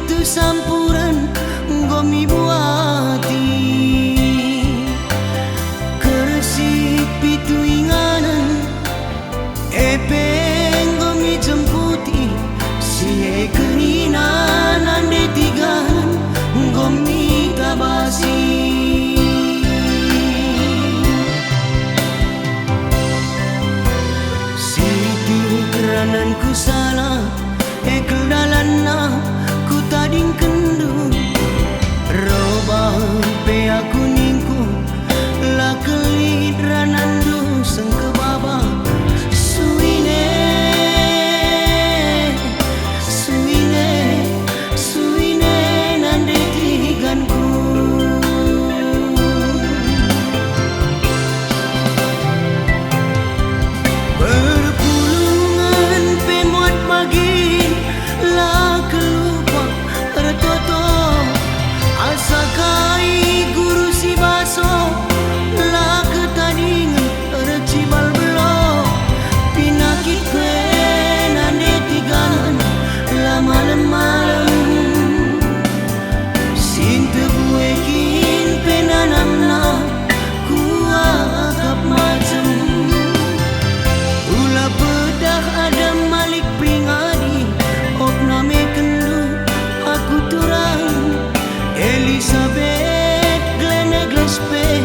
itu sampuran gomi buati keresik pitu inganan epeng gomi jemputi si keninan ande tigan gomi tabasi situ keranan ku salah kedalanna ku tading kendu roba pe aku ningku la kelit ranandu sengke baba suine suine suine nande tiganku berpulungan pe muat pagi sakai guru si baso la ketandingan recibal belo pinakit kue nande tigan la malam-malam sinte buekin penanamna kuagap macem ula pedah ada malik pringadi opname kendu aku turang Elizabeth Glenn Gillespie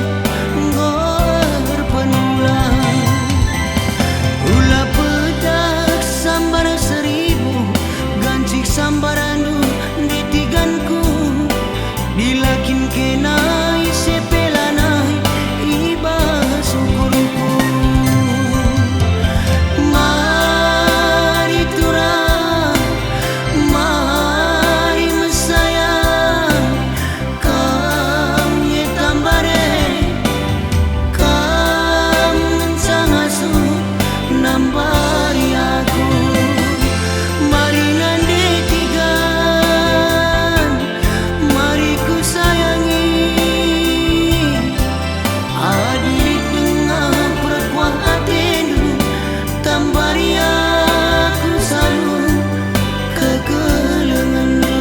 ngor penulang ulah pedak sambar seribu gancik sambarandu detiganku dilakin kenai sepelanai iba syukurku mari turang mari mesayang nambari aku mari nande tigan mari ku sayangi adik dengan perkuah hatimu tambari aku selalu kegelenganmu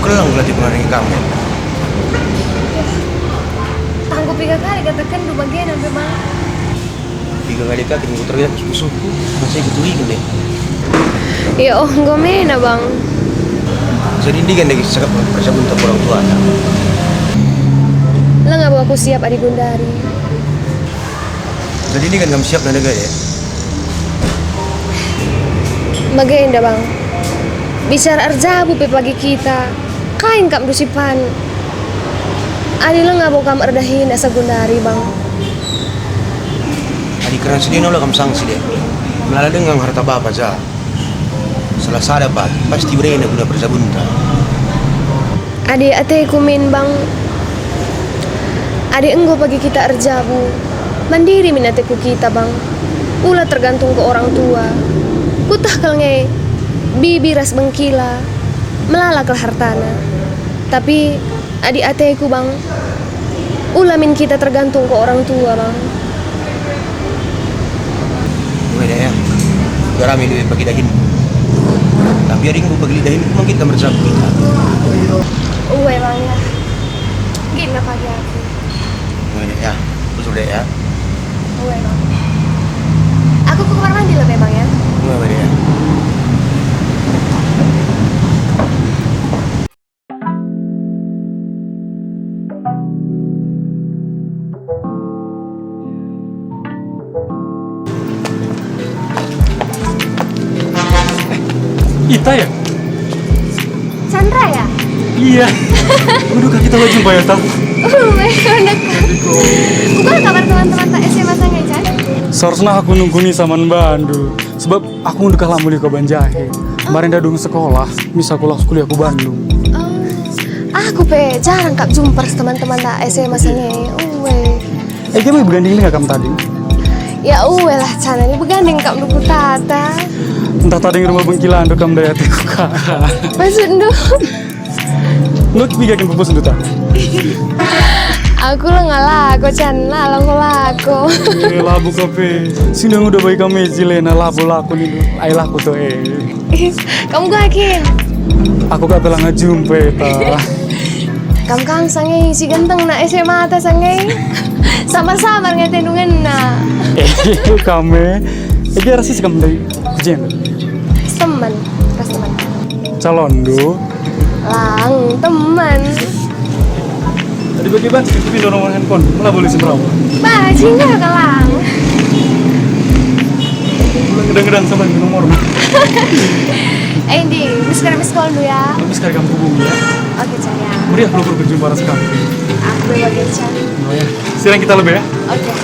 Kelang berarti pengaring kamu. Tanggup 3 kali katakan du bagian sampai mana? 3 kali kaki minggu terlihat susuku masih ketuikan deh. Ya oh gomena bang. Jadi ini kan lagi sekap persabun tak orang tua. Lah nggak bawa aku siap adik Gundari. Jadi ini kan kamu siap nanda ya? Bagaimana bang? Bicara arjabu pe pagi kita. Kain kam dusipan. Adila nggak bawa kam erdahin asa Gundari bang. Adik keran sedih nolak kamu sanksi deh. Malah dengan harta bapak aja. Salah sada pagi pasti berena guna persabunta. Adik ate kumin bang. Adik enggo pagi kita erjabu. Mandiri minateku kita bang. Ulah tergantung ke orang tua. Kutah kalnge bibi ras bengkila. Melalaklah hartana. Tapi adik ateku bang, ulamin kita tergantung ke orang tua bang. Beda ya, garam ini pakai daging. biarin gue paglidahin ko mangkit kamar sa kita. Uwe bang ya. Gina pagi aku. Uwe deh ya, betul deh ya. Uwe bang. Aku ke kamar mandi lah bang ya. Uwe deh ya. Ita ya? Chandra ya? Iya. Udah kita lagi jumpa ya, Tang. Uwe, udah bukan kabar teman-teman tak SMA Sangai Chan? Seharusnya aku nunggu nih sama Bandu. Sebab aku udah kalah muli ke Banjahe. Kemarin dadung sekolah, misal kuliah ke Bandung. Aku jarang kap jumpa teman-teman tak SMA Sangai. Uwe. Kamu berganding nggak kamu tadi? Ya uwe lah Chan, ini begandeng kap duku tata. Entah tadi yang rumah bengkilan do kamu daya teku kak. Maksud du? Lu bikin pupus itu tak? Aku lah ngalako Chan, lah ngalako. Labu kafe. Sini udah baik kami Cilena labu laku nih. Ayo laku tuh Kamu gue yakin? Aku gak bilang ngejumpe ta. Kamu kan sangai si ganteng na SMA ta sangai. Samar-samar ngetendungan na. Kami. Rasa sih kamu dari kujian. Teman, kas teman. Calon do. Lang, teman. Tadi bagaimana sih pindah nomor handphone? Malah boleh semberapa? Bajingan kalang. Gedang-gedang sama nomor. Indi, sekarang miss call dulu ya. Tapi sekarang kamu hubungi ya. Oke sayang. Meriah kalau berjumpa rasa kamu. Aku bagian Chan. Oh ya. Sekarang kita lebih ya. Oke.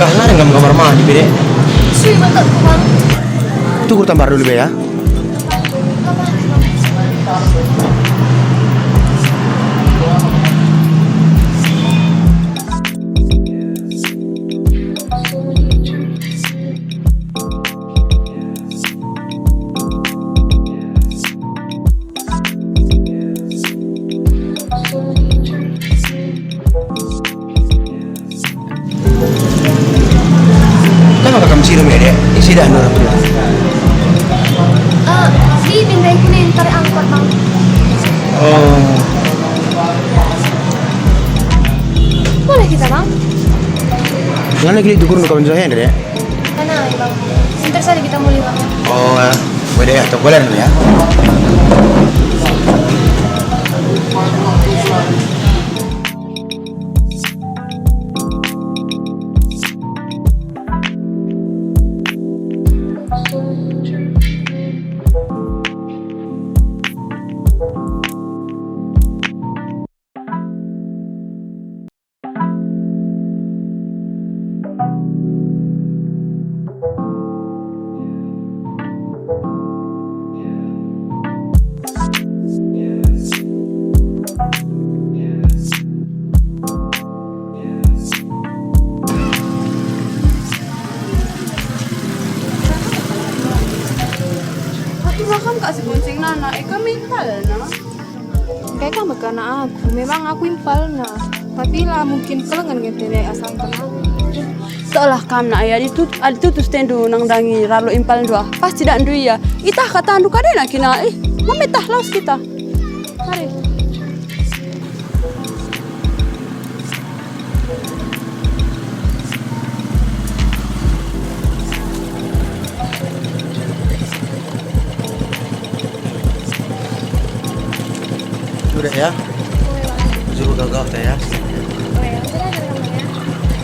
Karena dengan kamar mandi bede. Sui bentar bang. Tunggu tambah dulu be ya. Sino bede? Isi dah nur berdua. Di pindahin kuning tarik angkot bang. Oh. Boleh kita bang? Jangan lagi diukur kawan saya deh. Tenang bang. Ntar saja kita mulai bang. Oh, bede ya, tak boleh ya. Kamu kasih bonceng Nana, kami impal na. Kayak kamu karena aku, memang aku impal na. Tapi lah mungkin kelengan ngetene asal kenal. Seolah kamu na ya itu tuh stendu nang dangi ralo impal dua. Pas tidak ndu ya. Itah kata ndu kade na kina mametah laos kita. Mari. Udah ya. Suruh gagak teh ya.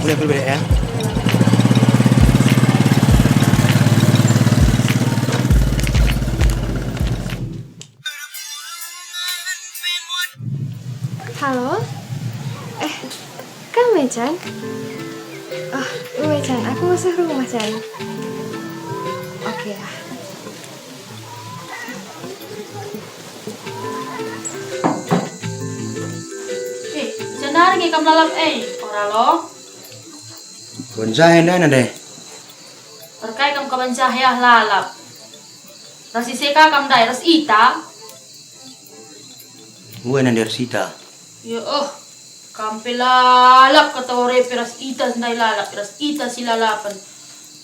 Boleh beda ya. Halo? Kamu Chan? Oh, Uwe Chan, aku masuk rumah Chan. Oke ya. Jangan lagi kamu lalap ora lo. Bonjahe na deh. Terkait kamu kaban cahaya lalap. Rasi seka kamu dai ras ita. Gue nanti Sita. Yo Kampe lalap kata ore peras ita sendai lalap, peras ita si lalapan.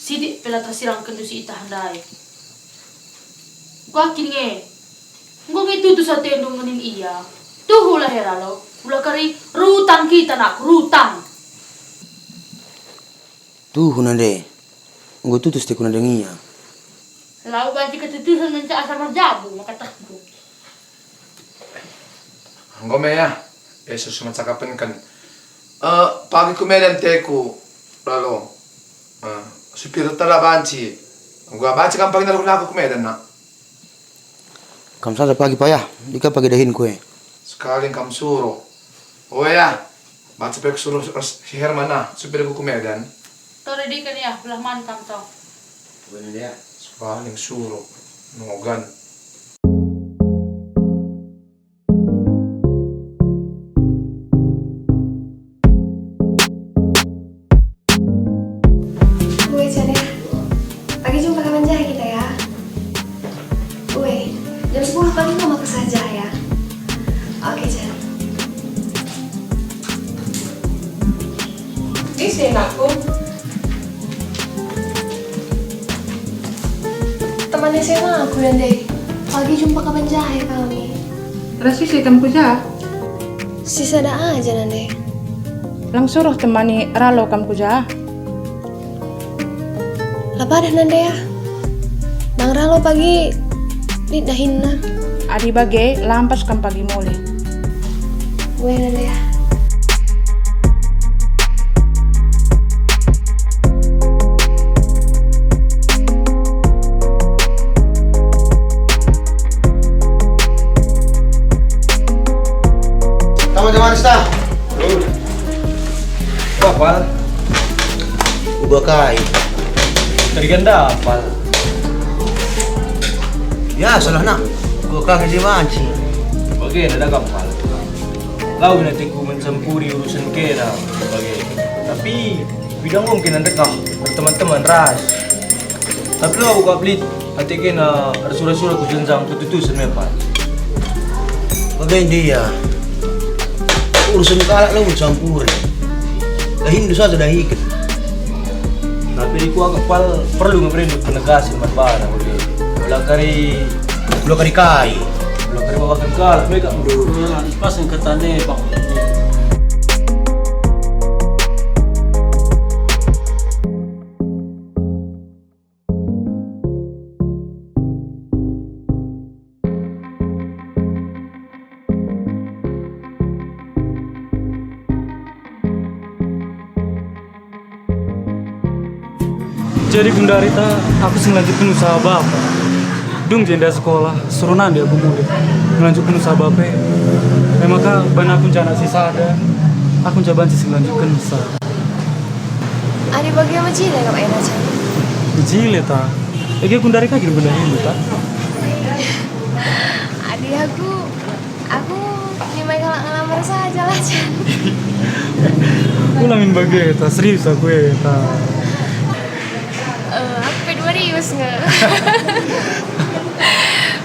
Sidik pela tersirang kendu si ita handai. Gua kini Ngong itu tuh sate nungenin iya. Tuh hula heralo, hula kari rutang kita nak rutang. Tuh nande. Nggo tutus te kuna dengia. Lau banci ketutusan mencak asal marjabu maka takbu. Ngome ya. Yesus macakapan kan. Pagi kumedan teku lalu. Supir tala banci. Gua banci kan pagi nalu aku kumedan nak. Kam sada pagi payah, dika pagi dahin kue. Sekali kam suruh. Oh ya. Baca pek suruh si Herman nah, supir ku kumedan. Tore di kan ya, belah mankam toh. Bener dia. Sekali suruh. Nogan. Gue Chan ya. Pagi jumpa kapan jahe kita ya. Gue jam 10 pagi mau ke saja ya. Oke Chan. Di sini aku. Teman SMA aku dan Dek. Pagi jumpa kapan jahe kami. Rasi sih kamu kerja. Sisa ada aja Nande. Langsung suruh temani Ralo kamu kerja. Lapa dah Nande ya. Bang Ralo pagi lidah hinna. Adi bagai lampas kan pagi mulai. Gue Nande ya. Teman-teman sta. Wah, Pal. Gua kai. Dari ganda, Pal. Ya salah nak. Gua kai si manci. Bagai ada dagang, Pal. Kau nanti ku mencampuri urusan kena, bagai. Tapi bidang mungkin nanti kah berteman-teman ras. Tapi lo aku kaplit, nanti kena ada surah-surah ku jenjang ketutusan Pal. Bagai dia. Urusan kalak lo campur. Dahin dosa sudah ikat. Tapi aku agak Pal perlu memberi penegasan mana bagai. Ulang kari kai. ulang kari bawakan kalak mereka. Pas yang ketane Pak. Jadi Bunda Rita, aku sing lanjutkan usaha bapak. Dung jenda sekolah, suruh nandi aku muda. Melanjutkan usaha bapak. Maka banyak aku jana sisa ada. Aku coba sing lanjutkan usaha. Adi bagi sama Cile gak enak Chan. Jile ta. Ege Bunda Rita kira benda ini ta. Adi aku nyamai kalau ngelamar saja lah Chan. Aku lamin bagai ta, serius aku ta. Aku pedurius nggak.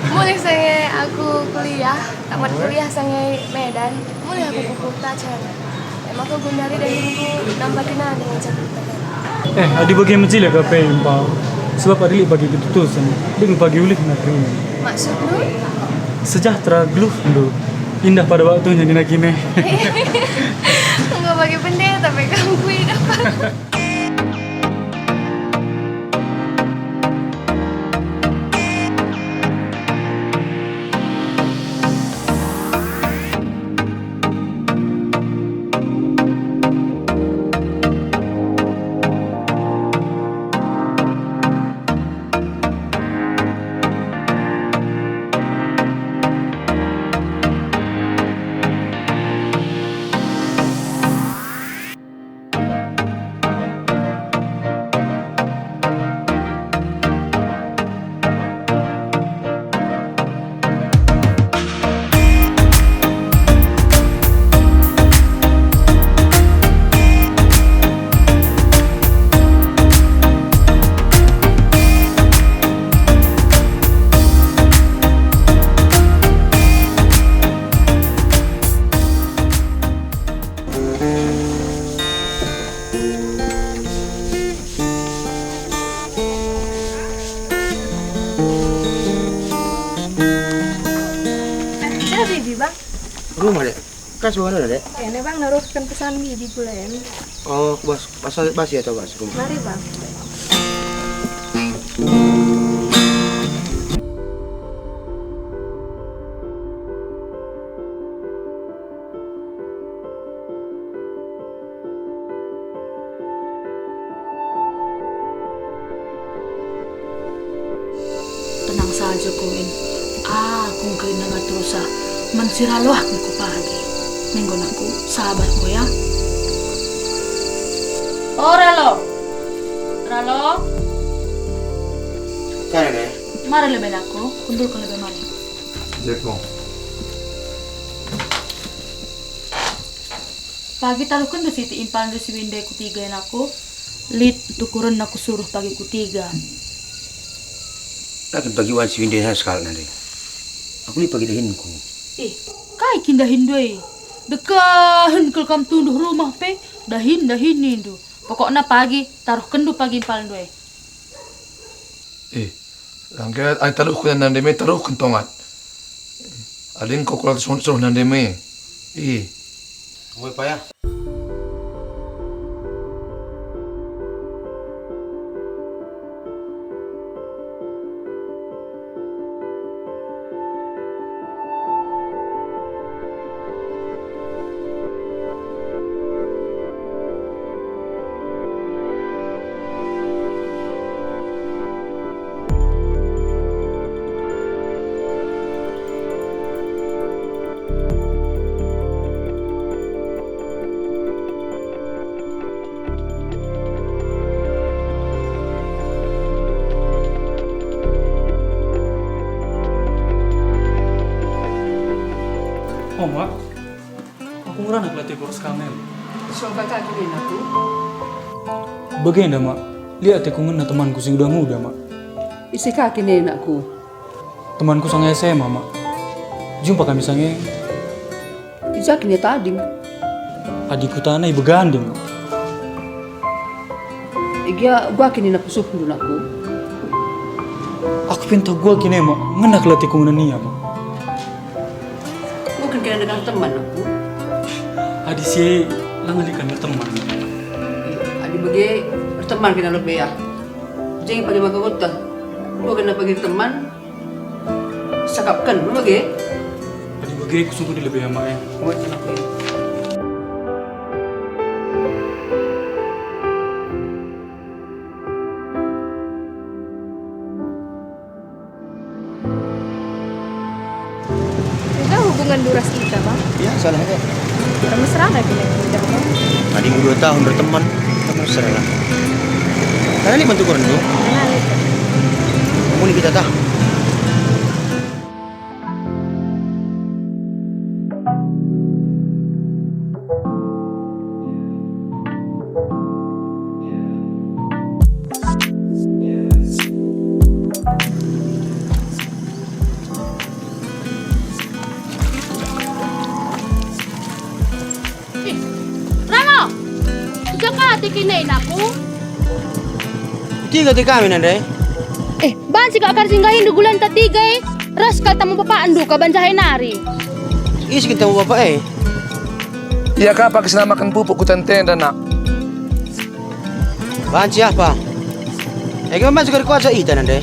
Mulai saya aku kuliah, tamat kuliah saya Medan. Mulai aku kukuh Chan. Emang aku Gundari dan ibu nambah kenal dengan cerita. Adi bagi mencile ke pempau. Sebab adi bagi ketutusan. Dengan bagi ulik nak ini. Maksud lu? Sejahtera geluh do. Indah pada waktunya nak kini. Enggak bagi pendeta tapi kamu dapat. Bekas mana Dek? Ini bang neruskan pesan bibi bulan. Oh, pasal basi atau bas rumah? Mari bang. Tenang saja Kuin. Aku kena nggak terus mensiralo aku ke pagi. Minggu aku sabar ko ya. Oh Ralo. Kan Dek? Mari lebih aku. Kundur ke lebih mari. Jeko. Pagi taruh kan Siti impan si Winda ku tiga yang aku. Lit tukuran aku suruh pagi ku tiga. Lagi bagi wan si Winda sekali nanti. Aku li pagi dahinku. Kai kindahin doi. Dekahin kel kam tunduh rumah pe. Dahin indu. Pokoknya pagi taruh kendu pagi impal doi. Langkah ay taruh ko nan deme taruh kentongat. Alin ko kulat suruh nan deme. Mau apa ya? Oh mak, aku ngeranak latih boros kamen. Coba kakiin aku. Bagaimana mak? Lihat aku ngena temanku sing udah muda mak. Isi kaki nenakku. Temanku sang SMA mak. Jumpa kami sange Ijak ini tadi. adikku tanah ibu gandeng. Igia gua kini nak sup dulu aku. Aku pinta gua kini mak, ngenak latih ku ngena nia mak. Bukan kena dengan teman aku. Adi si langalikan berteman. Adi bagi berteman kena lebih ya. Jangan pagi makan kota. Gua kena bagi teman. Sakapkan, lu bagi. Adi bagi aku sungguh di lebih ya mak ya. Buat aku. Hubungan duras kita bang, Ya, salah Dek. mesra lagi kita bang. Tadi 2 tahun berteman, kita mesra lah. Karena ini bantu koran tuh. Kamu nih kita tah. Rano! Ika ka tikinain aku. 3 kami nanday. Ban si kakar singgahin dugulan ta tiga ras kata mo papaandu ka banjahay nari. Isi kita mau bapak Iya kah pakai makan pupuk ku tenten dan nak. Bahan siapa? Kamu juga kuasa ita nanday.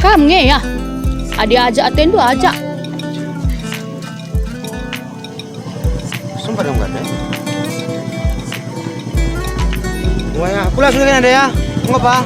Kam nge ya. Adi aja atendo aja. Sumpah dong gak ada. Semuanya, aku langsung kan ada ya. Ngapa?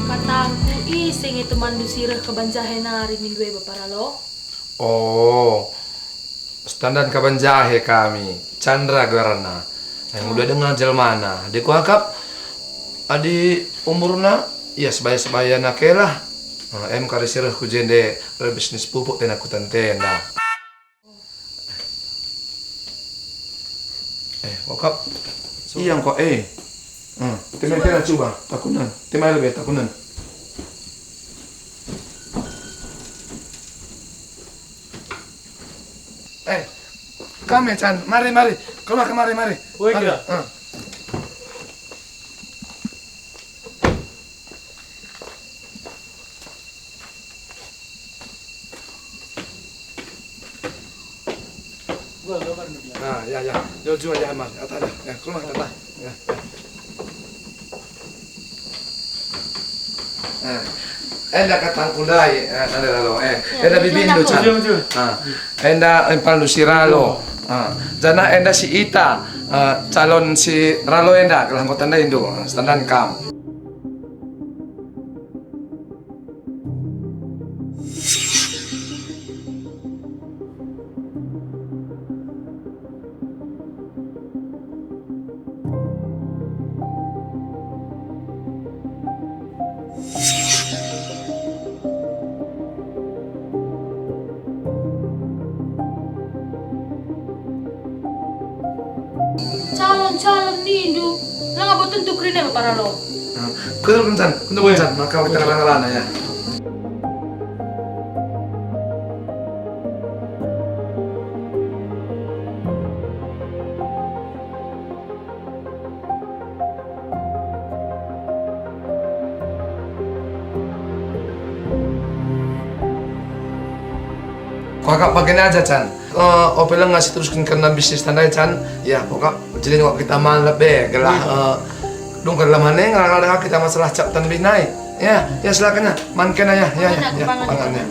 Kataku ising itu mandusirah ke banjahay nari minggu bapak Ralo. Oh, standar kaban jahe kami, Chandra Garana. Yang udah dengar jelmana. Di kuangkap, adi umurna, ya sebaya-sebaya nakelah. Em karisirah ku jende bisnis pupuk dan aku tentenda. Wakap, iya kok Temai kena coba, takunan. Temai lebih takunan. Kami Chan, mari. Keluar kemari, mari. Woi, Mari. kira. Nah, ya. Jauh juga ya, Mas. Atas dah. Ya, keluar kata. Ya. Enda katang kulai, ada lalu. Enda bibindo Chan. Enda empal siralo. Jana enda si Ita, calon si Ralo enda kelang kota Indo, standan kam. Calon nindu. Lah nggak buat tentu kerina apa para lo. Kuntul Chan, maka kita kelang ya. Kakak bagian aja Chan. Opel ngasih teruskan karena bisnis tanda Chan. Ya, pokok jadi kok kita malah lebih gelah. Dong kalau mana nggak kita masalah cap tan lebih naik. Ya silakan ya, manken aja. Ya, pangannya.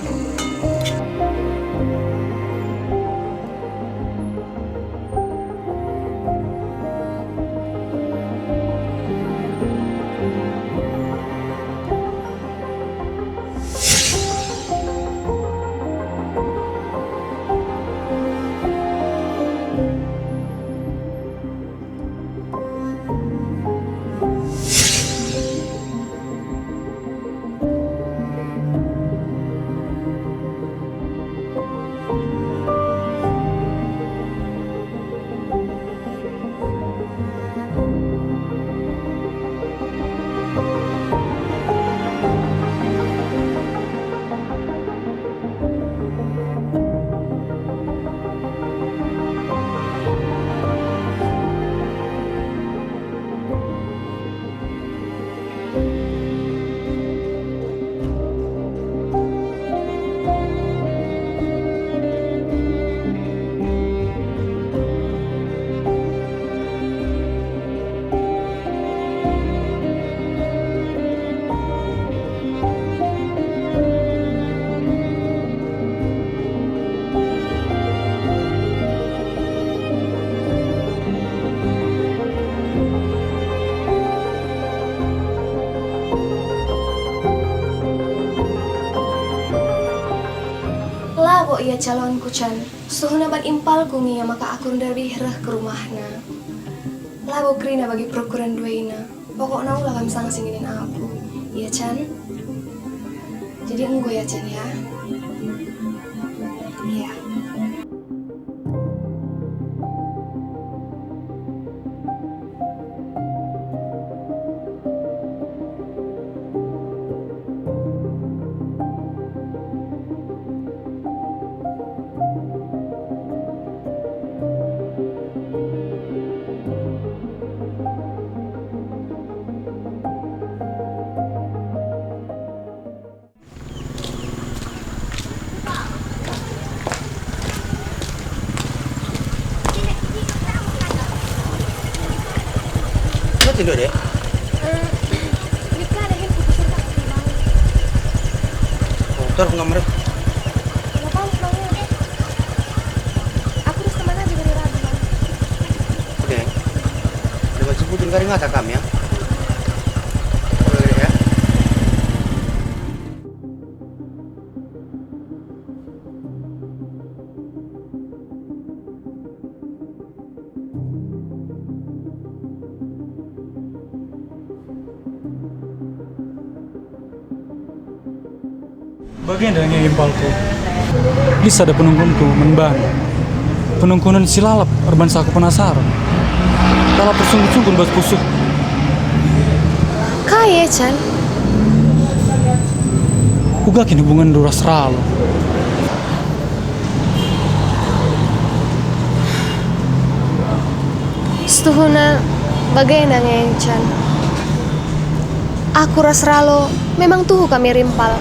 Labo ia calonku Chan, suhuna ban impal kungi maka aku dari herah ke rumahna. Labo krina bagi prokuran duaina, pokoknya ulah kam sang singinin aku, iya Chan. Jadi enggo ya Chan ya. Iya. Tidur deh. Kita ada handphone serta Taruh ke kamar. Nggak tahu pulangnya. Aku terus kemana aja dari Rabu Bang. Oke. Dapat sebutin kali ngata kami ya. Boleh ya. Bagian dari impalku, bisa ada penunggunku menbang. Penungkunan silalap, urban saku penasaran. Kalau persungguh-sungguh buat pusuk. Kai ya, Chan? Uga kini hubungan duras ralo. Setuhuna bagaimana ngeng, Chan? Aku ras ralo memang tuh kami rimpal.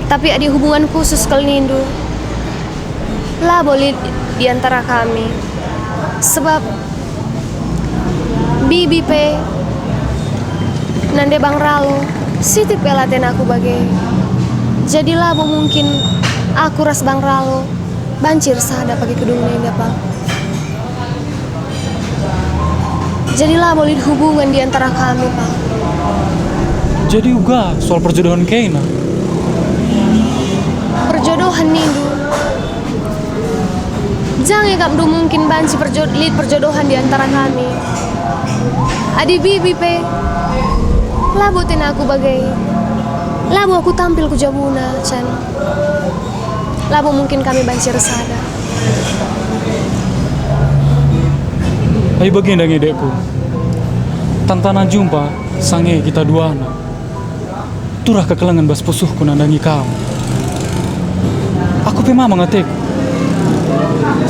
Tapi ada hubungan khusus kal nindu. Lah boleh di antara kami. Sebab Bibi pe nande bang ralo siti pelaten aku bagai. Jadilah bo mungkin aku ras bang ralo bancir sada pagi kedung nenda bang. Jadilah boleh hubungan di antara kami, Pak. Jadi uga soal perjodohan Keina. Perjodohan nindu. Jangan kamu mungkin banci perjodohan di antara kami. Adi bibi pe. Labotin aku bagai. Labo aku tampil ku jabuna, Chan. Labo mungkin kami banci resada. Hai baginda ngedekku. Tantana jumpa sange kita duana. Turah kekelangan bas pusuhku nandangi kamu. Aku pe mama ngateku.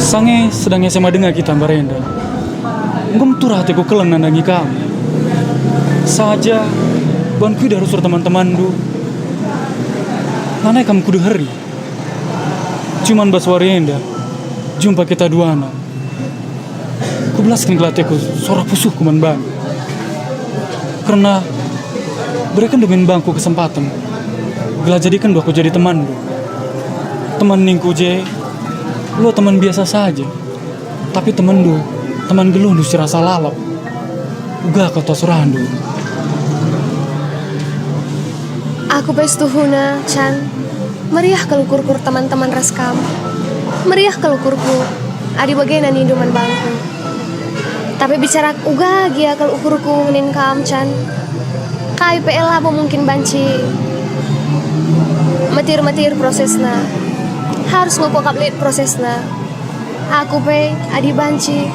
Sange sedang SMA dengar kita barenda. Ngom turah hatiku kelang nandangi kamu. Saja banku dah rusur teman-teman du. Nanai kamu kudu hari. Cuman bas warenda. Jumpa kita duana. Kubelaskan kelateku suara pusuhku manbang. Karena berikan demi bangku kesempatan. Gila jadikan aku jadi teman du. Teman ningku je, lo teman biasa saja. Tapi teman du, teman geluh du si rasa lalap. Uga kau surahan du. Aku pestuhuna, Chan. Meriah kelukurkur teman-teman raskam. Meriah kelukurku. Adi bagian ninduman bangku. Tapi bicara uga gia kalau ukurku ngenin kam, Chan. Kai PL apa mungkin banci. Metir prosesna. Harus ngopokaplit prosesna. Aku pe adi banci.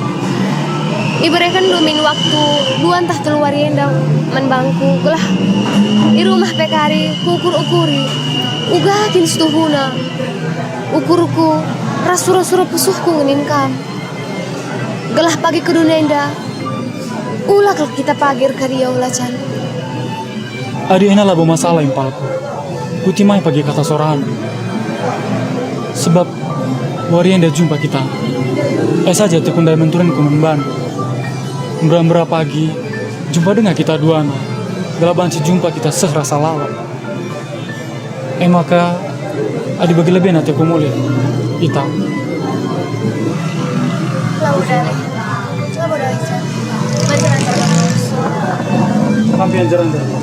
Iberikan domin waktu dua entah keluar yendang menbangku gelah. Di rumah pekari ukur-ukuri. Uga kin setuhuna. Ukurku rasura-sura pusuhku ngenin kam. Gelah pagi ke dunenda. Ulah kalau kita pagir karya ulah, Chan. Adi ena labo masalah impalku. Kutimai pagi kata soran. Sebab warienda jumpa kita. Saja tekundai menturin kumenban. Berapa pagi jumpa dengan kita duana. Gelah banci jumpa kita serasa lalap. Maka adi bagi lebih nanti aku mulai. Ita. Lalu dari Chan. Macam-macam. Sampai jalan dari.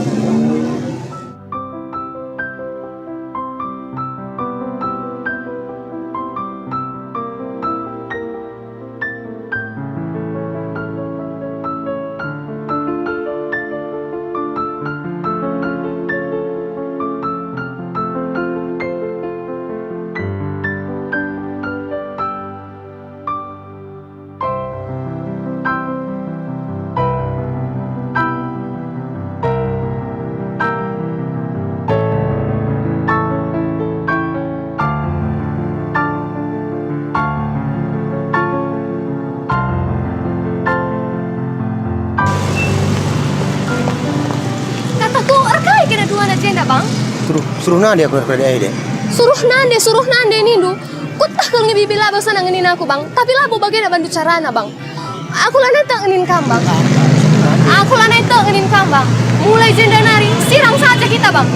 Bang? Suruh nande aku pada ide. Suruh nande nindu. Kutah kalau ngebibi labo sana ngenin aku, Bang. Tapi labo bagaimana bantu carana, Bang? Aku lanai tak ngenin kam, Bang. Aku lanai tak ngenin kam, Bang. Mulai jenda nari, siram saja kita, Bang.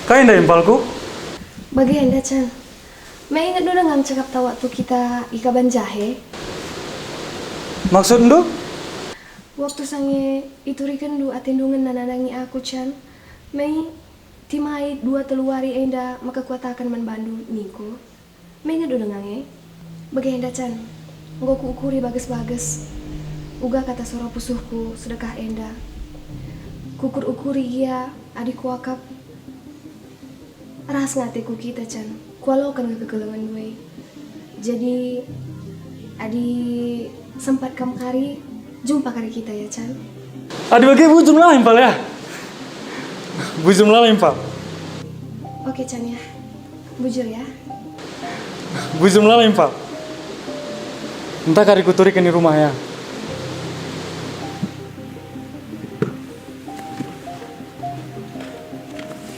Kain dah impalku? Bagi anda, Chan. May ingat dulu ngam cakap tahu waktu kita ikaban jahe. Maksud ndo? Waktu sange iturikan du atendungan nananangi aku Chan. Mei timai 2 teluari enda maka kuatakan man bandu niko. Mei ngadu dengange. Bagai enda Chan. Nggo ku ukuri bagus-bagus. Uga kata soro pusuhku sedekah enda. Kukur ukuri ia adik kuakap. Ras ngateku kita Chan. Kualokan kekegelengan gue. Jadi adi sempat kam kari jumpa kari kita ya Chan. Adi bagi bujum lain pal ya. Bujum lain pal. Oke Chan ya. Bujur ya. Bujum lain pal. Entah kari kuturikan di rumah ya.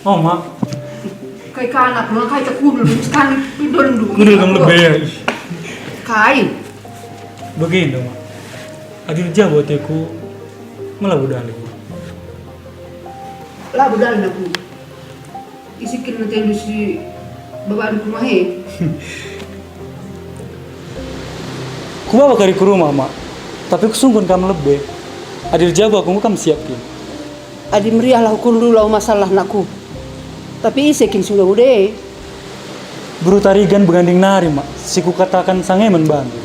Oh mak. Kai kana pulang kai tak kudul sekarang pindol dulu. Kudul kamu lebih ya. Kai. Begini mak. Adil jabo teku malah budal. Lah budal aku. Isikin nanti si bapak di rumah he. Ku bawa kari ke rumah mak. Tapi kusungguh kamu lebih. Adil jabo aku kamu siapin. Adi meriah lah aku dulu lah masalah nakku. Tapi isekin sudah udah. Buru tarigan beganding nari mak. Siku katakan sangeman bantu.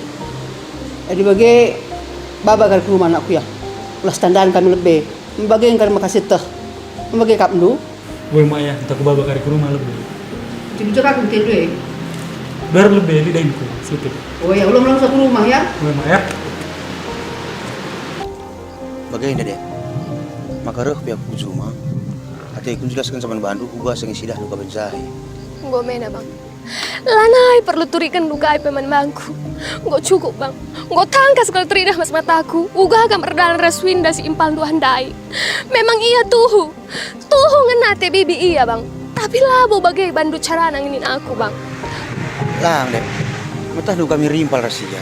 Adi bagi baba kali ke rumah anakku ya. Ulah standaran kami lebih. Membagi yang kami makasih teh. Membagi kap dulu. Boleh mak ya. Entah ku bawa kari ke rumah lebih. Jadi jaga aku tidur ya. Biar lebih di dainku. Situ. Oh ya ulang satu rumah ya. Boleh mak ya. Bagaimana deh? Maka reh pihak Kuzuma. Hati aku jelaskan sama bandu kuga sangi sidah luka benzahi. Nggo mena bang. Lanai perlu turikan luka ai peman bangku. Nggo cukup bang. Nggo tangkas kalau teridah mas mataku. Uga agam erdalan reswinda si impal duan dai. Memang iya tuhu. Tuhu ngenate bibi iya bang. Tapi labo bagai bandu cara nanginin aku bang. Lang deh. Matah luka mirimpal rasia.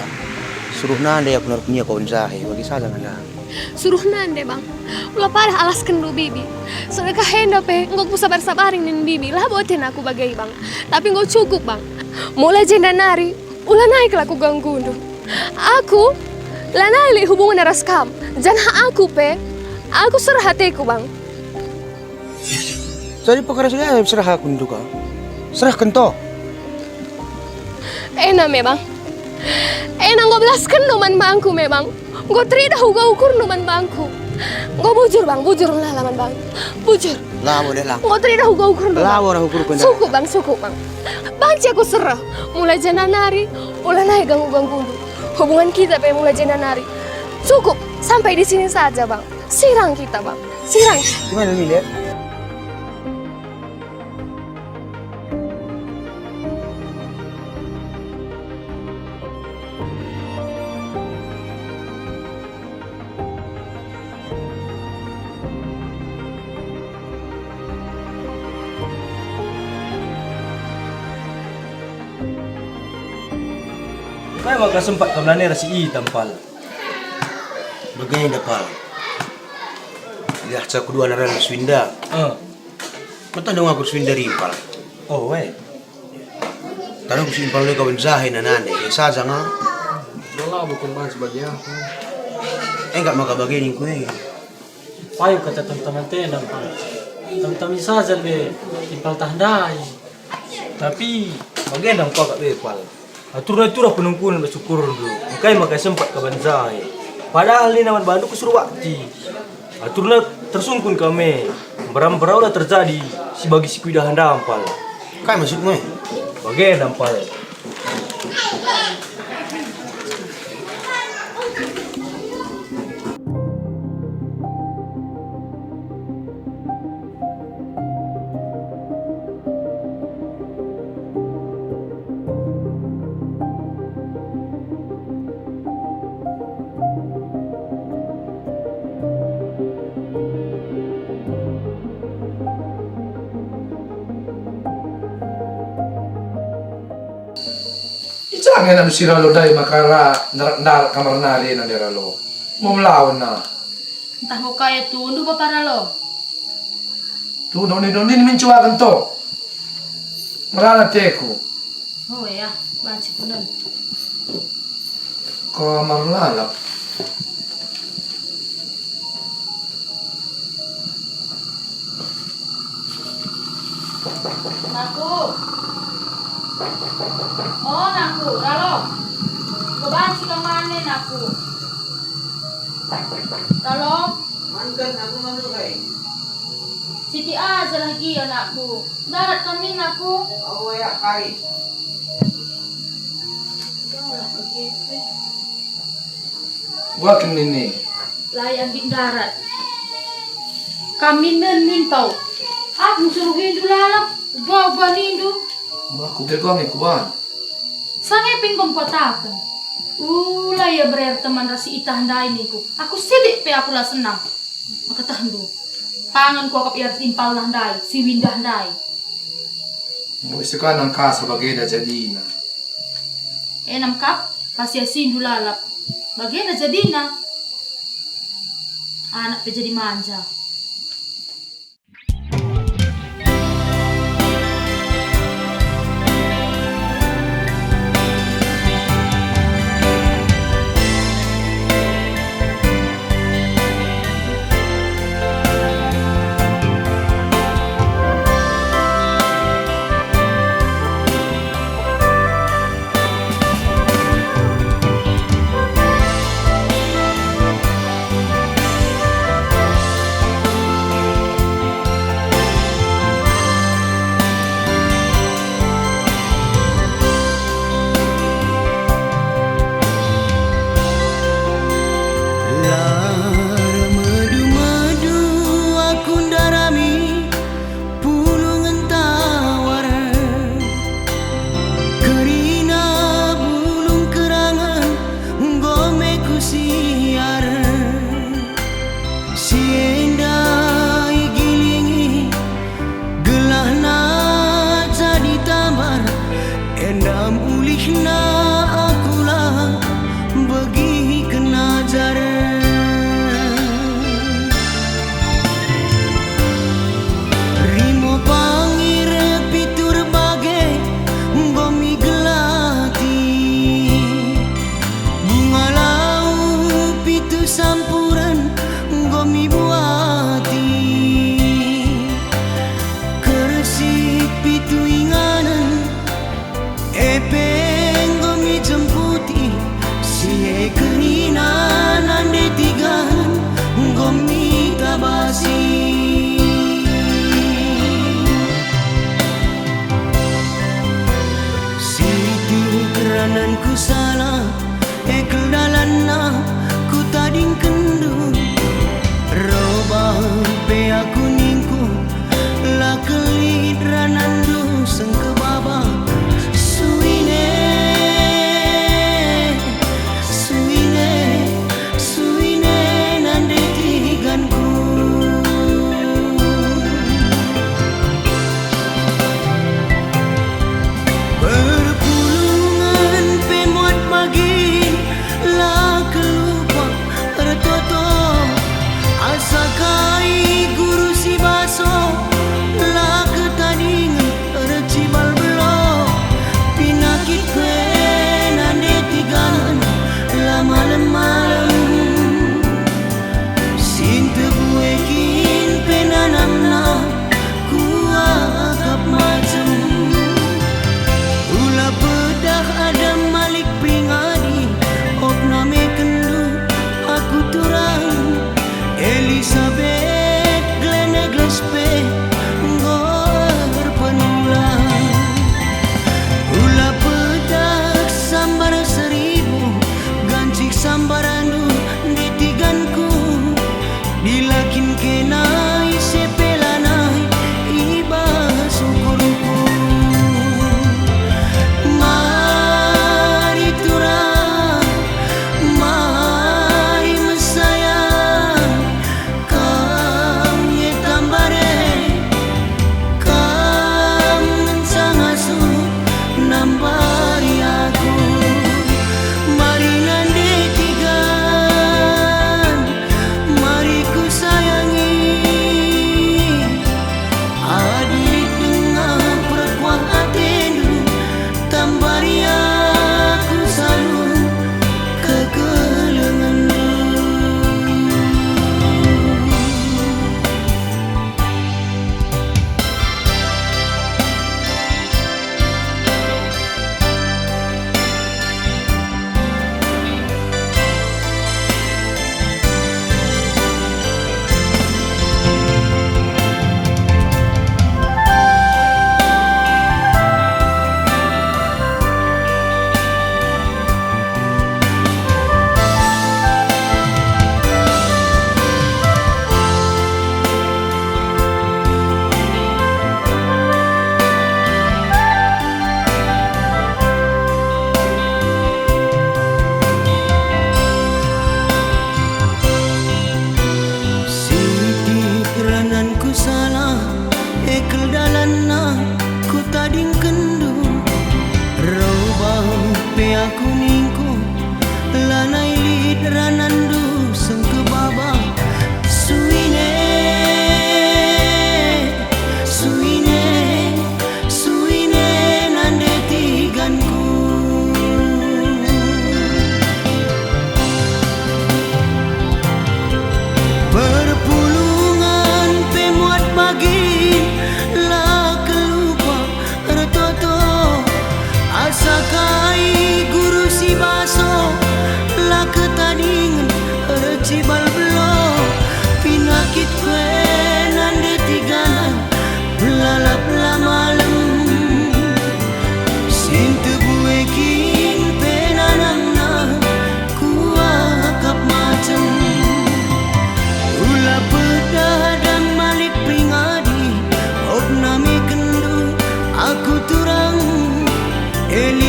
Suruh nande aku narpunya kau benzahi. Bagi saja nanda. Suruh nande bang. Ulah parah alas kendu bibi. Sedekah henda pe nggo sabar-sabaring nin bibi lah boten aku bagai bang. Tapi nggo cukup bang. Mulai jenda nari ulah naik laku ganggundu. Aku lah naik hubungan eras kam. Jangan aku pe. Aku serah hatiku bang. Jadi perkara sudah serah aku nduka. Serah kento. Enak memang. Enak nggo belas kendu man bangku memang. Nggo teridah uga ukur numan bangku. Nggo bujur bang, bujur lah laman bang. Bujur. Lah boleh lah. Nggo teridah uga ukur numan. Lah orang ukur kena. Cukup bang. Banci aku serah. Mulai jana nari, ulah naik ganggu-ganggu. Hubungan kita pe mulai jana nari. Cukup, sampai di sini saja bang. Sirang kita bang, sirang. Gimana nih lihat? Kaya maka sempat kamu rasi hitam pal. Bagaimana pal? Lihat saya kedua naran Swinda. Mata dong aku Swinda rimpal. Oh weh. Karena aku simpal kau benzahi nanane. Ya saja nga. Wala bukan bahas bagi aku. Enggak maka bagian kue. Payo kata teman-teman tenda pal. Teman-teman saja be impal tahandai. Tapi bagaimana kau kat bepal? Atur-atur penungkuan bersyukur dulu. Makanya makai sempat ke banzai. Padahal ni naman bandu kesuruh waktu. Aturnya tersungkun kami. Berang-berang dah terjadi si bagi si kuidah dampal. Kayak maksudmu? Bagaimana dampal? Jangan anu sira lo dai makara nar kamar nari na dera lo. Mau melawan na. Entah mau kaya tundu ba para lo. Tu doni mincuwa kan to. Marana teku. Oh ya, banci kunan. Ko marlala. Naku. Oh, naku, Ralo. Kebanci kang mana naku? Ralo. Mantan aku ngambil kai. Siti aja lagi anakku. Darat kami naku. Aku ya kai. Gua ini. Layang di darat. Kami nintau. Aku suruh hindu lalap. Gua nindu. Aku gegong ikuan. Sange pinggom kotakan. Ya berer teman rasi itah handai niku. Aku sidik pe aku lah senang. Maka tahandu. Pangan ku akap iar impal handai, si windah handai. Wis ka nang ka sebagai da jadina. Enam kap pasti sindu lalap. Bagaimana jadina? Anak pe jadi manja.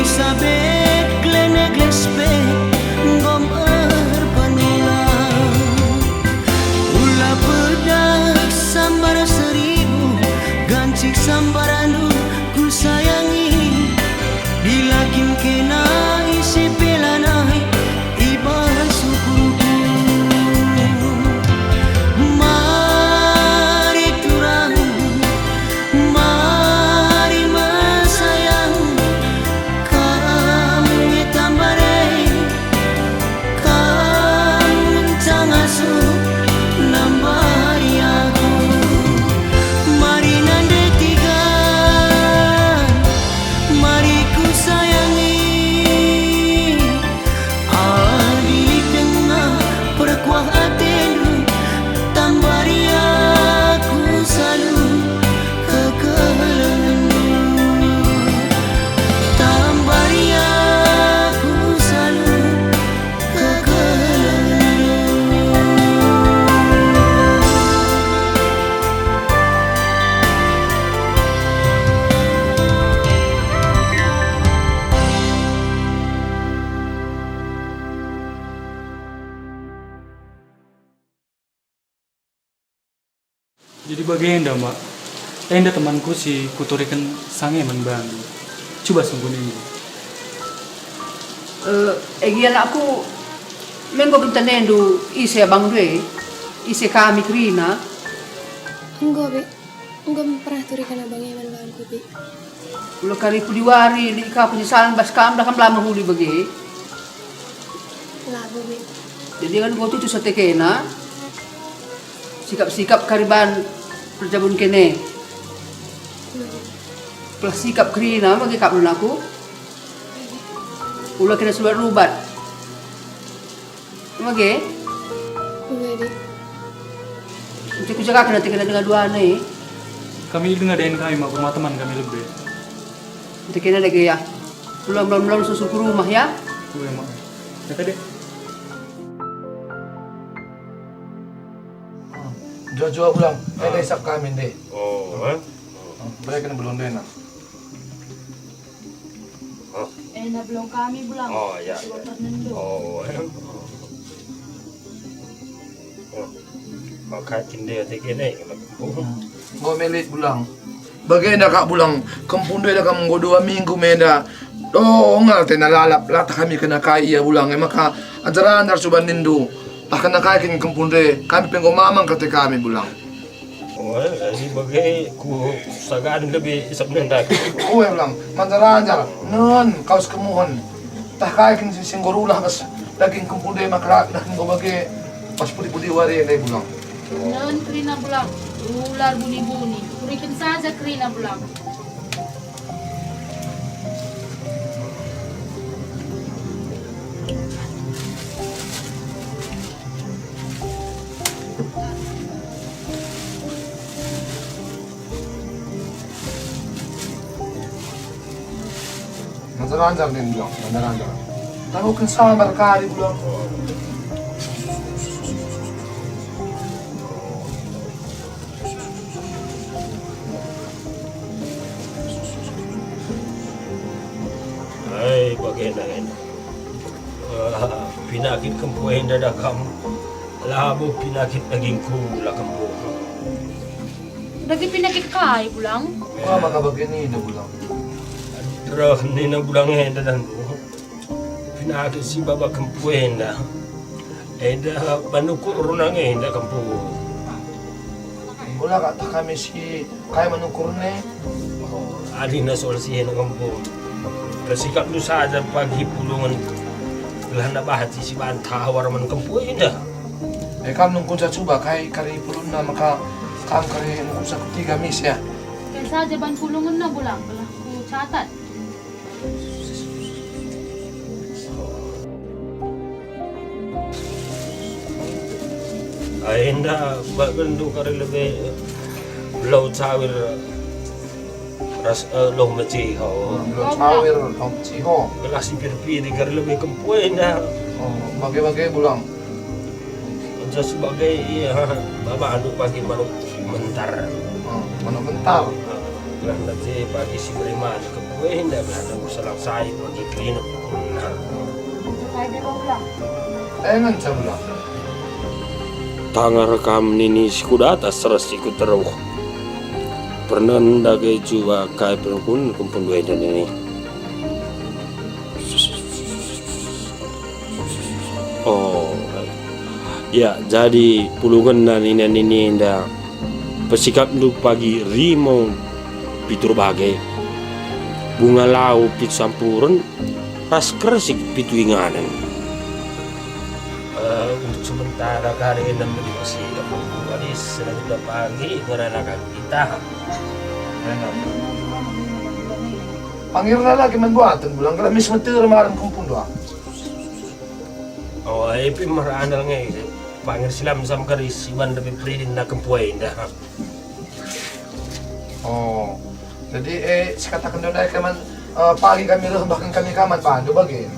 sabet glene glespe ngom panula ula pedak sambar seribu gancik sambaranu ku sayangi dilakin kena isi pelanai ibar syukurku mari turang mari masayang kami tambare kami cangasu nambari aku mari nande tiga mari ku sayangi adik dengan perkuah hatimu tambari aku selalu kekelenganmu tambari aku selalu kekelenganmu. Jadi bagaimana mbak? Enda temanku si kutorikan sange membantu. Coba sungguh ini. Egian aku menggo bentanendo ise abang dwe, ise kami krina. Enggak, Bi. Enggak pernah turikan abangnya membantu, Bi. Ulo kari pudiwari di ka penyesalan bas kam dah kam lama huli bagi. Labu, Bi. Jadi kan gua tuh sa tekena. Sikap-sikap kariban perjabun kene. Plus sikap krina bagi kap aku. Ulo kena surat rubat. Bagi, Enggak, Bi. untuk ku jaga kena tekena dengan dua ane. Kami dengar dengan kami mak rumah teman kami lebih. Tekena lagi ya. Belum susul ke rumah ya. Gue mak. Kata deh. Jua-jua ulang, ada isap kami deh. Oh, Mereka kena belum dena. Na belum kami bulang. Oh, ya. Motor nendo. Oh, makakin dia tekene. Ngomelit bulang. Bagaimana kak bulang? Kampung dia dah kamu 2 minggu meda. Oh, ngal nalalap lata kami kena kaya bulang. Maka ajaran dar suban nindu. Akan nak kaya kampung dia. Kami pengen mamang kata kami bulang. Oh, si bagai ku sagaan lebih isap nenda. Oh ya bulang. Manjaran jar. Non kau sekemuhon. Tak kaya kan singgorulah mas. Lagi kampung dia makrak. Lagi kau bagai pas pudi-pudi wari yang dia bulang. Non krina bulang. Ular buni-buni. Kurikan saja krina bulang. Manjaran jar din bulang. Manjaran jar. Tahu kan sama kali bulang. Ay, bagaimana? Pinakit kampuhin na kam. Labo pinakit naging kula kampo. Lagi pinakit kay bulang. Kau maka begini dah bulang. Terus ni na bulang henda dan pinakit si baba kampuhin na. Eda panuko runang henda kampo. Bola kata kami si kaya menukur ne. Adi na solsihin na kampo. Kasikap lu saja pagi pulungan gelah na bahat si banta war man kampuhin na. Kam nung kunsa coba kay kari pulun na maka kam kari nung kunsa ketiga mis ya. Kaya saja ban pulungan na bulang. Belah ku catat. Ainda bagendu kari lebih laut sawir ras loh maci ho. Lo cawir om ciho. Gelah si pirpiri kari lebih kampuhin na. Oh, bagai-bagai bulang. Unsa sebagai iya baba anu pagi manuk mentar. Oh, mana bentar. Karena je pagi si beriman ke buah dah berada bersalang saya pagi kena benar. Ngan sabula. Tangan rekam nini si kuda atas seras ikut teruh. Pernah ndak ke juga kai perkun kumpul dua dan ini. Oh, ya jadi pulungan dan ini ndak pesikap lu pagi rimau pitur bagai bunga lau pit sampuran ras kersik pitu inganan untuk sementara kali ini di masih jadi sudah pagi ngeranakan kita Panggil lagi membuatan bulan kalau mis meter malam kumpul doa. Oh, epi marandal ngai panggil silam sam keris iban lebih pridin nak kempuai dah. Oh, jadi sekatakan doa kaman pagi kami bahkan kami kaman pandu bagi.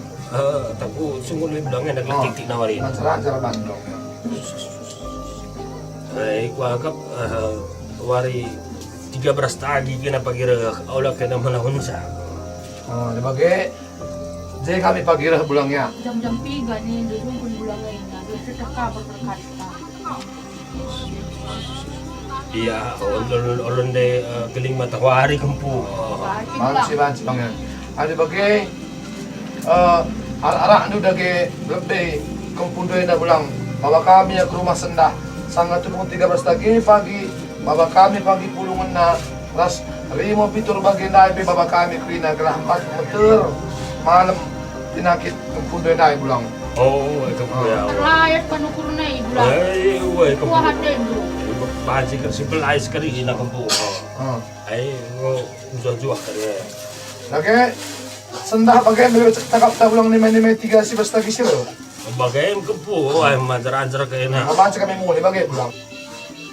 Tapi sungguh lebih bilangnya nak titik nawarin. Acara bandong. Ku agak wari 13 tagi kena pagi aulah kena manahun sa. Oh, dibagi. Jadi kami pagi bulangnya. Jam-jam 3 nih, di rumah bulan lain. Ada cerita kabar terkait. Iya, ulun de keling matahari kempu. Banci bangnya. Ada bagi arah nu dage lebih kempundu ina bulang. Bawa kami ya ke rumah sendah. Sangat turun 13 pagi. Bawa kami pagi pulungan na. Ras rimo pitur bagi naik bawa kami krina gerah 4 meter. Malam tinakit kempundu ina bulang. Oh, kempu ya. Terlayat panukur na ibulan. Woi, kempu. Kuahat din bro. Baji kersi belai sekali ina kempu. Jual kali. Lagi sendah bagai beli cakap tak bulang ni 3 si basta kisir. Bagai kempu, ay majar-ajar ke ina. Apa cakap kami mulai bagai bulang.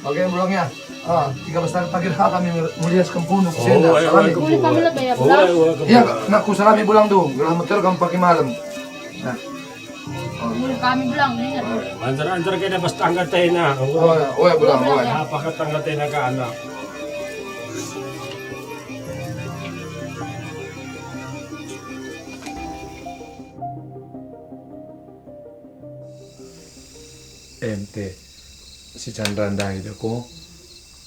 Bagai bulangnya. 13 pagi kami mulias kempundu senda. Boleh kami lebih ya bulan. Iya, nak ku salami bulang tu. Gerah meter kami pagi malam. Nah. Boleh kami bilang nih. Majar-ajar ke ina pas tangga tena. Oh ya bulang. Apa ka tangga tena ka anak? Ente si Chandra Ndai ko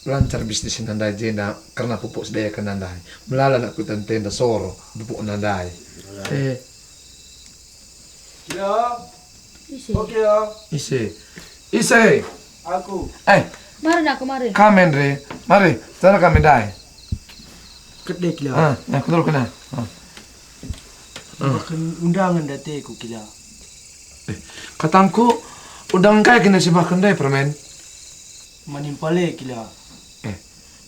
lancar bisnis Nandai jena karena pupuk sedaya ke Nandai melalan aku tentenda soro pupuk Nandai Ya. Isi. Oke ya. Ise Aku. Mari nak kemarin. kamen re mari cara kami dai Kedek lah. aku dulu kena Bahkan undangan dateku kila. katangku udang kaya kena si makan dai permen Manimpale kila.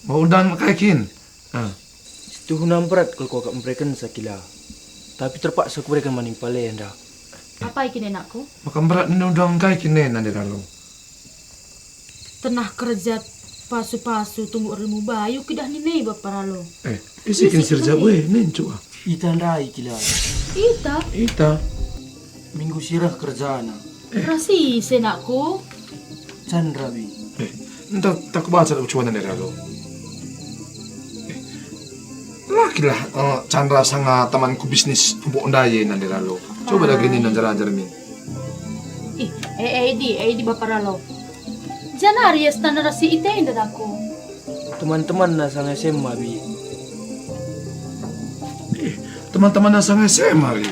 mau udang kaya kin Itu hunam berat kalau kau memberikan sakila. Tapi terpaksa aku berikan manimpale anda. Apa ikin enakku? makan berat ni udang kaya kini nanti lalu Tenah kerja pasu-pasu tumbuh ilmu bayu kidah ni nei baparalo. isi kini sirja weh nen cua Ita ndai kila. ita Minggu sirah kerjaan. Rasi senakku. Chandra bi. entah tak baca ucapan nanti lalu lakilah Chandra sanga temanku bisnis pupuk ndai nanti lalu coba lagi ni nanjar-nanjar min Di baparalo. Janari ya standar rasi ite indah aku. Teman-teman na sang SMA bi. teman-teman yang sangat SMA ri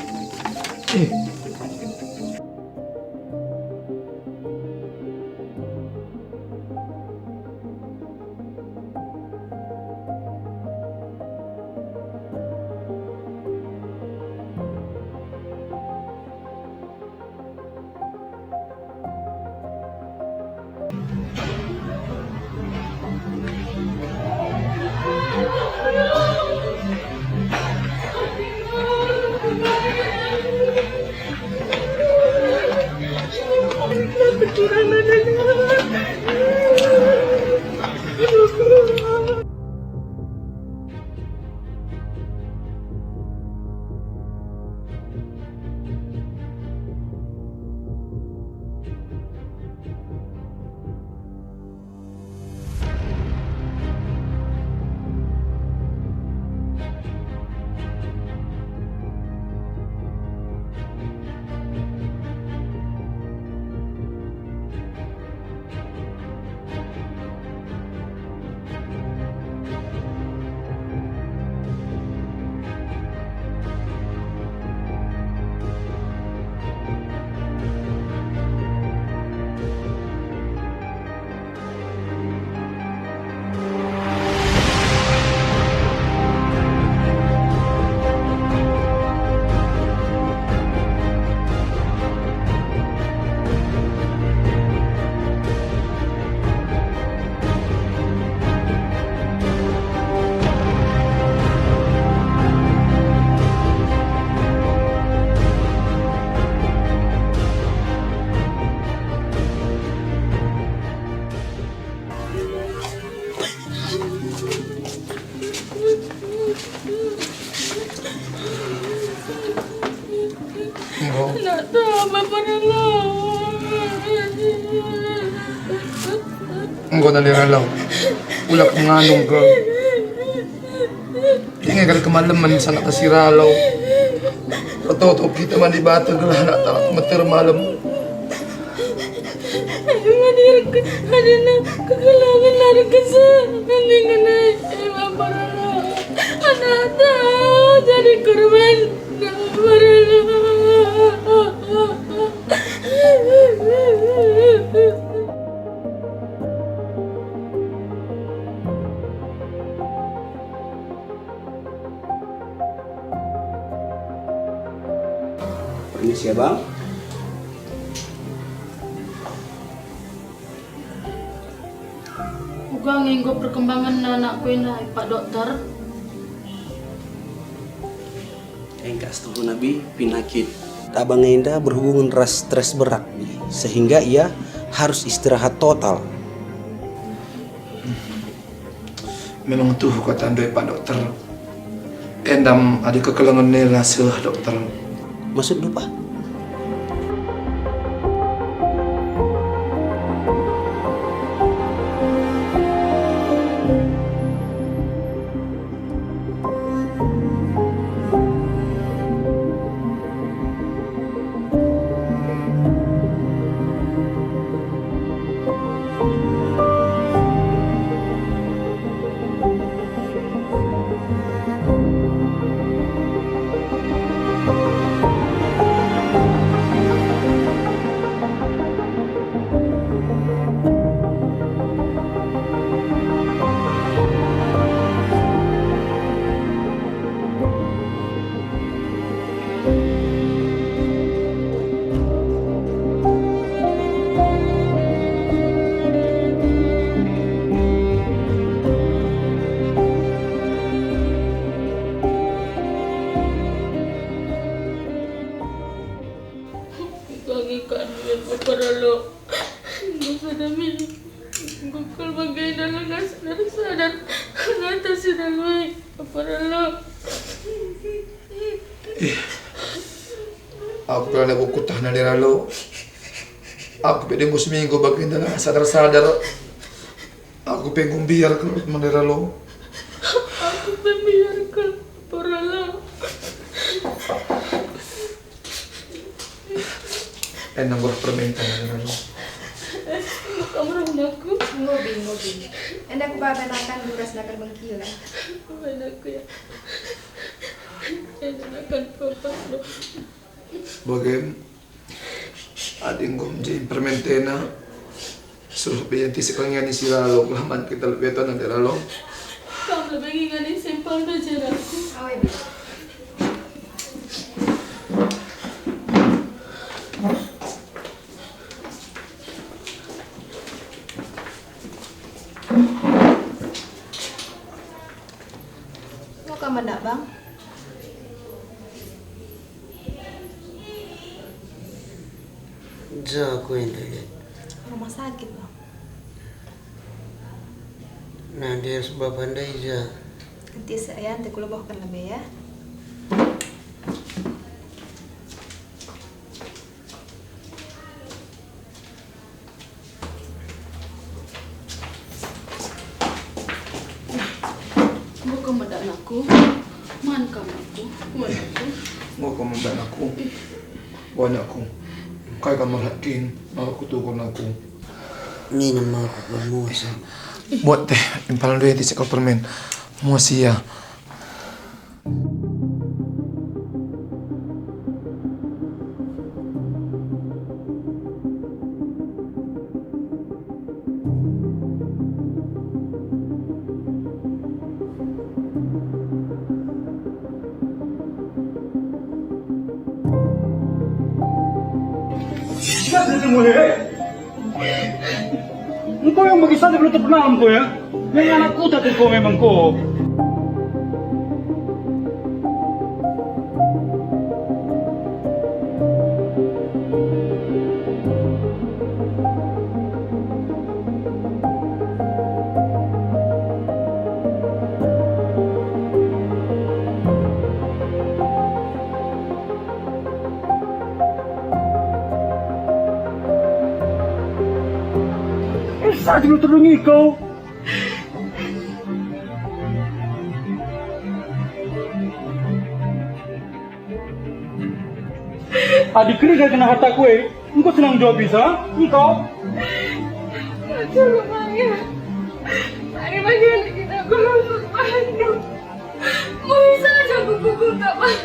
Lalo. Engkau na Lalo. Ulak nganong ka. Ingay kali kemalaman sana kasiralaw. Patoto kita man di bata gerhana tak meter malam. Aku ngadirkan ada na kekalangan lari kesan nanti kena paralo. Anak jadi korban paralo. Permisi ya bang. Ugang nginggo perkembangan anakku ini Pak Dokter. Engkau setuju Nabi penyakit Abang Enda berhubungan ras stres berat sehingga ia harus istirahat total. Memang tuh kata andoi Pak Dokter. Endam ada kekurangan nela selah dokter. Maksud lupa? Paralo. Gusto namin. Gukul bagay na lang sadar. Nata si Daloy. Paralo. Aku pernah nabukutah na Lalo. Aku pwede mo seminggu bagay na lang sadar-sadar. Aku pengen biar kalau Lalo. Aku membiarkan Paralo. Enam buah permintaan Lalo. Kamu aku. Ngobi. Enda aku babanakan duras nakal bangkila. Anakku ya. Enakan papa lo. Bagay ading gom jay permentena. Suruh biyanti si kanyan ni si Lalo. Kelaman kita lebih tahu nanti Lalo. Kamu lebih ingin simpel do jaraku. Awai bi. Mau ke mana bang? Aku yang lihat. Rumah sakit bang. Nah dia sebab pandai je. Nanti saya nanti kulo bawakan lebih ya. Bukan medan aku. Man kamu aku. Mau kau membantu aku. Banyak aku. Kaya ka merhatiin. Aku tukon aku. Ini nama aku bermuasa. Buat teh. Impalan dua yang tisikal permen. Muasia. Engkau yang bagi saja belum terkenal engkau ya. Yang anakku tak kau memang kau. saja lu terdengi kau. Adik kiri gak kena harta kue, engkau senang jawab bisa? Engkau? Tolong ayah. Hari bagian kita berusut Bandung. Mau bisa aja kuku kapan?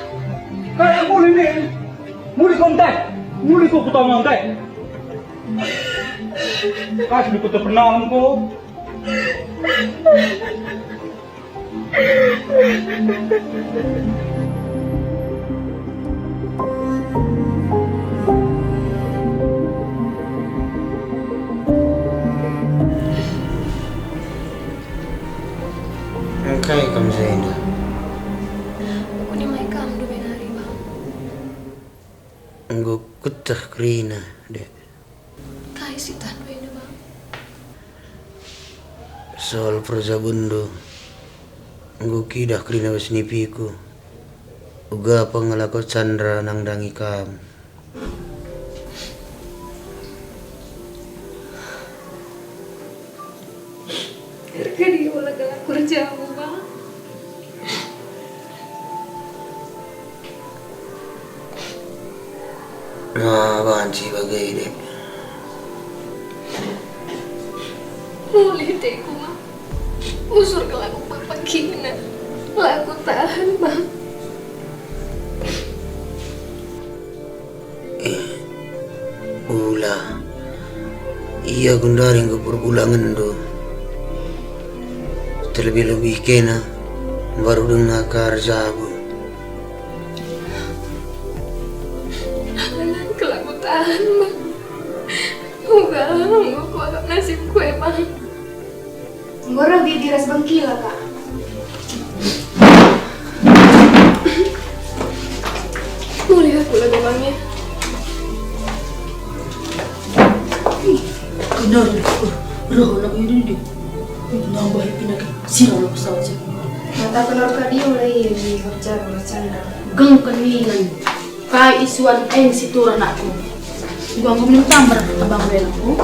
Kayak muli nih, muli kontak, muli kau kutau ngantai. Kasih di kota pernah kau. Engkai kamu Zainda. Aku ni mai kamu dua hari bang. Engkau kutah kerina, dek. Kai si tandu ini bang. Soal perjabundo. Engkau kidah kerina wasnipiku. Uga pangalako Chandra nang dangi kam. Kali wala galak kerjamu bang. Nah, banci bagai dek. Boleh teku bang. Usur ke lagu papa kina. Lagu tahan bang. Ula. Iya gundaring ke perbulangan do. Terlebih-lebih kena baru dengar karjabu. Anak kelaku tahan bang. Enggak, enggak kuat nasib kue bang. Ngorang dia diras bangkila kak. Boleh aku lagi bangnya. Benar, roh nak ini deh. Nambah pindah sirah lo saja. Mata kenal kak dia mulai di kerja bercanda. Gang keningan. Kai isuan si turun aku. Gua ngomong tambar abang ben aku.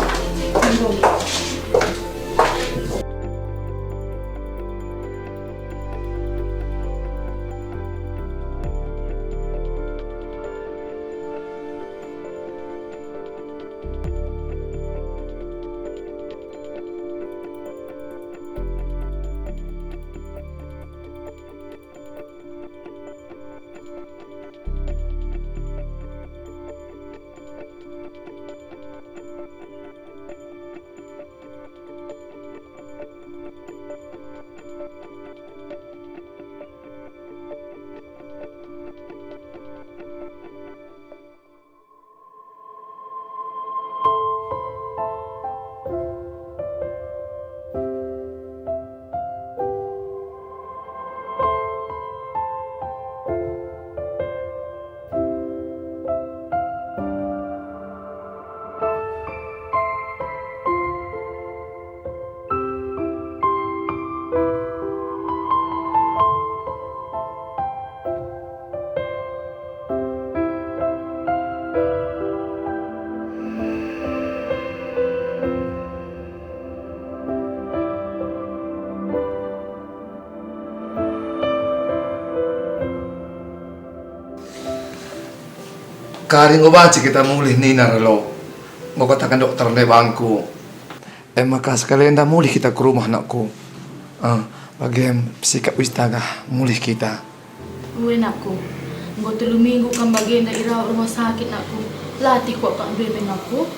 Kari ngobaci kita mulih ni narelo. Mau katakan dokter le bangku. Maka sekalian dah mulih kita ke rumah anakku. Bagian sikap istaga mulih kita. Gue nakku. Nggo 3 minggu kan bagian daerah rumah sakit nakku. Latih kok kak bebe nakku.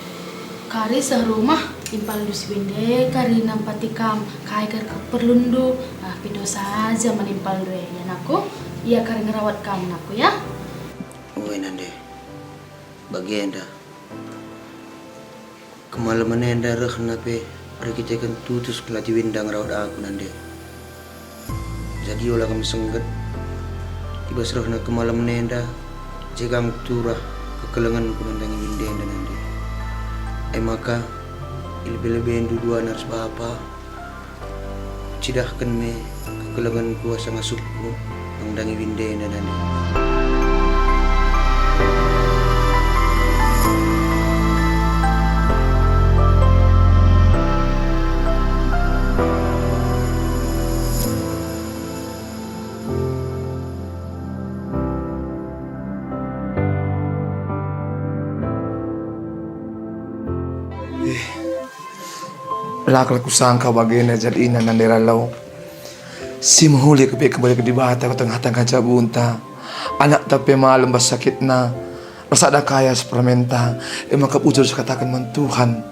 Kari rumah impal dus bende kari nampati kam kai ke perlundu. Pido saja menimpal due ya nakku. Iya kari ngerawat kamu nakku ya. Uwe nande. Bagian dah. Kemalaman enda reh nape kita kan tutus kelati windang rawat aku nande. Jadi olah kami sengget. Tiba serah nak kemalaman enda. Jegang turah kekelengan ku nandangi winden dan nande. Maka lebih-lebih dua nars bapa. Cidahkan me kekelengan kuasa ngasupku nandangi winden dan nande. Alakal kusangka bagena jadina nandera lau. Si mahuli kepe kembali ke di bata ke tengah-tengah jabunta. Anak tapi malam bersakit na. Rasa ada kaya sepermenta. Emang kepujur sekatakan mentuhan.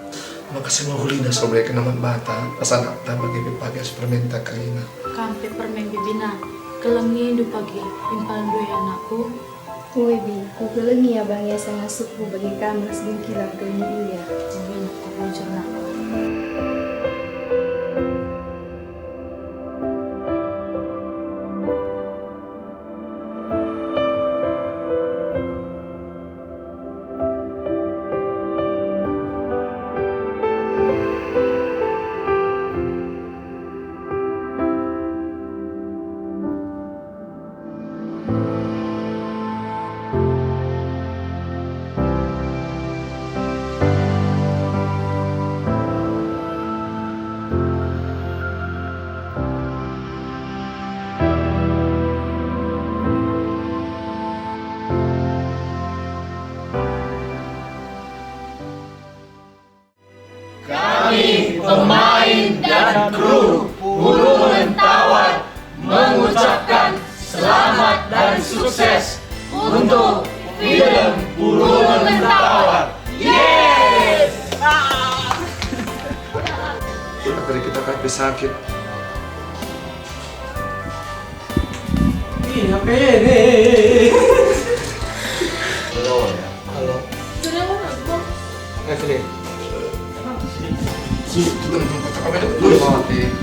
Maka si mahuli na sobre kenaman bata. Rasa anak tak bagi pagi sepermenta kalina. Kampe permen bibina. Kelengi du pagi. Impal dua anakku. Webi, ku kelengi abang ya sangat suku bagi kami sebengkilan ke ini ya. Bibina ku bujur nak. Pemain dan kru Bulu Mentawar mengucapkan selamat dan sukses untuk film Bulu Mentawar. Yes! Tadi kita kan sakit. Ih, HP ini. Halo. Nggak sini.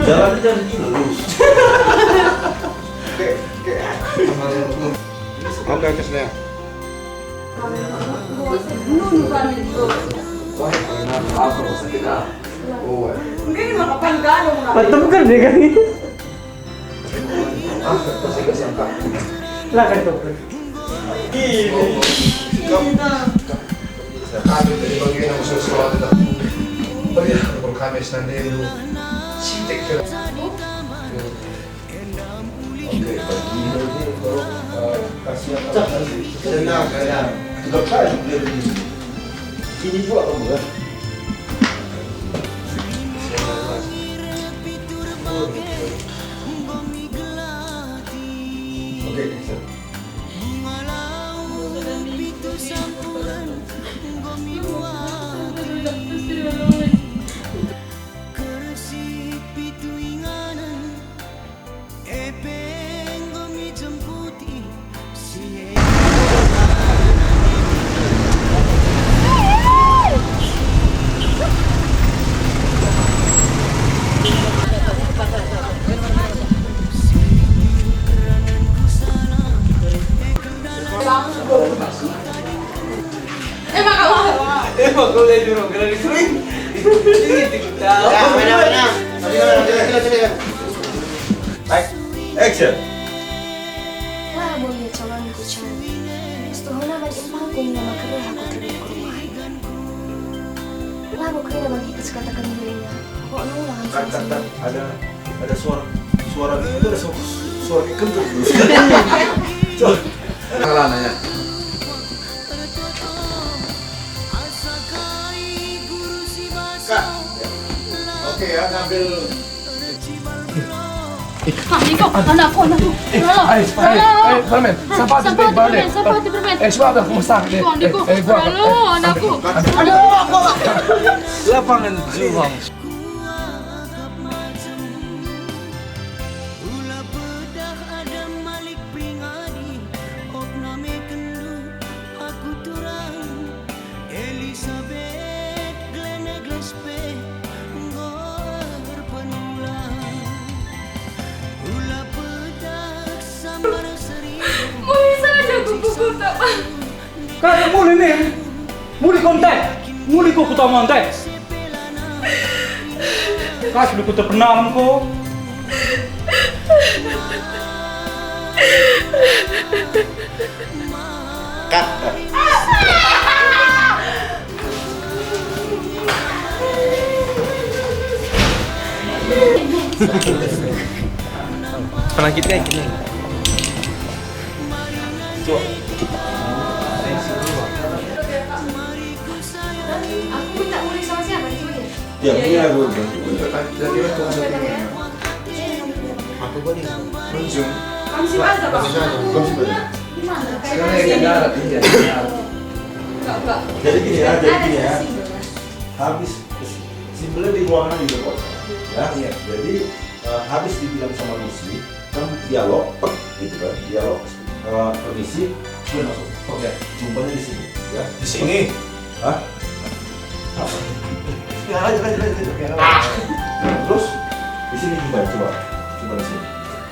Jalan lurus. Oke, kesini. Betul kan dia kan ini? Lah kan tuh. Kami dari bagian yang sesuatu tak. Beri aku kami sendiri. Cintek ke. Oke, bagi ini kalau kasih apa? Senang ya. Tidak kaya ini juga kamu kan? Oke, Emang kau lihat dulu, kena dikering. Ini tikut tahu. Ya, mana. Sini. Baik, action. Lah boleh calon ku cantik. Setuhuna bagi empangku nama kerah aku terima ke rumah. Lah aku kira bagi kata-kata dirinya. Kok nulang Kata ada suara itu ada suara kentut. Coba. Salah nanya. Kak. Oke ya, ngambil. Niko, anakku. Ayo, Permen. Sampai balik. Sampai permen. Sudah aku masak. Niko, halo, anakku. Lapangan Juhang. Kayak muli nih, muli kontak, muli kok kutama kontak. Kasih dulu terpenam kok. Kak. Penakit kayak gini. Coba. Aku minta mulai sama siapa? Ya, punya aku. Jadi waktu masuk ini. Aku boleh. Kunjung. Kamu sih aja, Bang. Sekarang lagi darat iya. Jadi gini ya, habis simpelnya di ruangan juga kok. Ya, Iya. jadi habis dibilang sama misi, kan dialog, gitu kan, dialog. Permisi, gue masuk. Oke. Jumpanya di sini, ya. Di sini. Hah? Apa? Ya, lanjut. Terus di sini gimana? Coba di sini.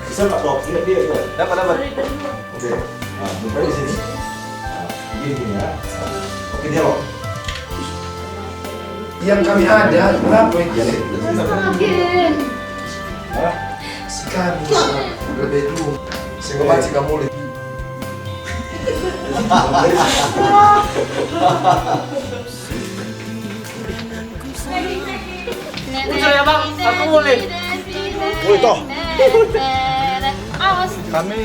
Bisa nggak toh? Dia. Dapat. Oke. Nah, jumpanya di sini. Nah, gini ya. Oke, dialog. Yang kami ada berapa itu? Hah? Si kami lebih dulu. Saya baca kamu lihat. Saya bang, aku boleh. Boleh toh? Kami.